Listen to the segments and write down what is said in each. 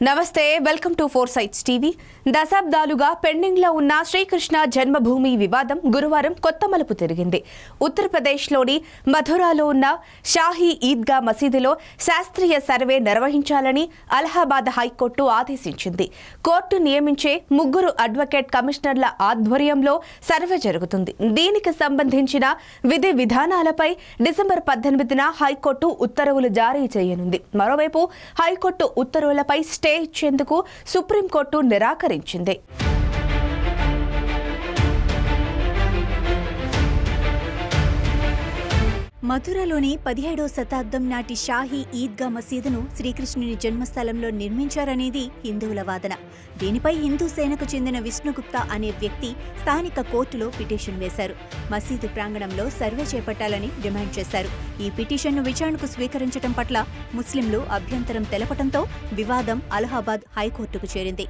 నమస్తే, welcome to four sides TV. దశాబ్దాలుగా పెండింగ్లో ఉన్న శ్రీకృష్ణ జన్మభూమి వివాదం గురువారం కొత్త మలుపు తిరిగింది. ఉత్తరప్రదేశ్లోని మథురాలో ఉన్న షాహీ ఈద్గా మసీదులో శాస్త్రీయ సర్వే నిర్వహించాలని అలహాబాద్ హైకోర్టు ఆదేశించింది. కోర్టు నియమించే 3 అడ్వకేట్ కమిషనర్ల ఆధ్వర్యంలో సర్వే జరుగుతుంది. దీనికి సంబంధించిన విధి విధానాలపై డిసెంబర్ 18న హైకోర్టు ఉత్తర్వులు జారీ చేయనుంది. మరోవైపు హైకోర్టు ఉత్తర్వులపై స్టే ఇచ్చేందుకు సుప్రీంకోర్టు నిరాకరించింది. మథురలోని 17వ శతాబ్దం నాటి షాహీ ఈద్గా మసీదును శ్రీకృష్ణుని జన్మస్థలంలో నిర్మించారనేది హిందువుల వాదన. దీనిపై హిందూ సేనకు చెందిన విష్ణుగుప్తా అనే వ్యక్తి స్థానిక కోర్టులో పిటిషన్ వేశారు. మసీదు ప్రాంగణంలో సర్వే చేపట్టాలని డిమాండ్ చేశారు. ఈ పిటిషన్ను విచారణకు స్వీకరించడం పట్ల ముస్లింలు అభ్యంతరం తెలపడంతో వివాదం అలహాబాద్ హైకోర్టుకు చేరింది.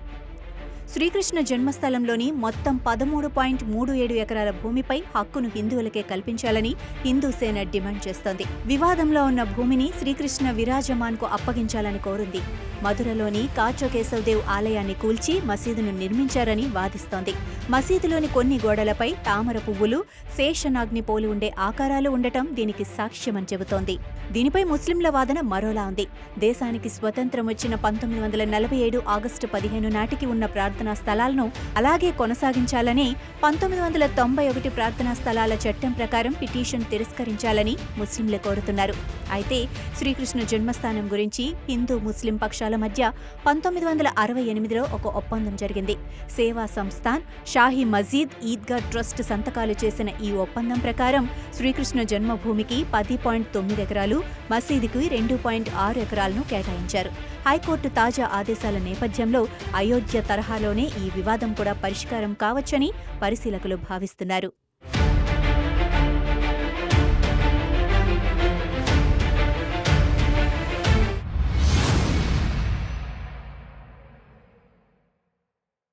శ్రీకృష్ణ జన్మస్థలంలోని మొత్తం 13.37 ఎకరాల భూమిపై హక్కును హిందువులకే కల్పించాలని హిందూ సేన డిమాండ్ చేస్తోంది. వివాదంలో ఉన్న భూమిని శ్రీకృష్ణ విరాజమాన్కు అప్పగించాలని కోరింది. మధురలోని కాచోకేశవదేవ్ ఆలయాన్ని కూల్చి మసీదును నిర్మించారని వాదిస్తోంది. మసీదులోని కొన్ని గోడలపై తామర పువ్వులు, శేషనాగ్ని పోలి ఉండే ఆకారాలు ఉండటం దీనికి సాక్ష్యమని చెబుతోంది. దీనిపై ముస్లింల వాదన మరోలా ఉంది. దేశానికి స్వతంత్రం వచ్చిన 1947 ఆగస్టు 15 నాటికి ఉన్న ప్రార్థనా స్థలాలను అలాగే కొనసాగించాలని 1991 ప్రార్థనా స్థలాల చట్టం ప్రకారం పిటిషన్ తిరస్కరించాలని ముస్లింలు కోరుతున్నారు. అయితే శ్రీకృష్ణ జన్మస్థానం గురించి హిందూ ముస్లిం పక్షాల మధ్య 1968లో ఒక ఒప్పందం జరిగింది. సేవా సంస్థాన్, షాహీ మజీద్ ఈద్గా ట్రస్ట్ సంతకాలు చేసిన ఈ ఒప్పందం ప్రకారం శ్రీకృష్ణ జన్మభూమికి 10.9 ఎకరాలు, మసీదుకి 2.6 ఎకరాలను కేటాయించారు. హైకోర్టు తాజా ఆదేశాల నేపథ్యంలో అయోధ్య తరహాలోనే ఈ వివాదం కూడా పరిష్కారం కావచ్చని పరిశీలకులు భావిస్తున్నారు.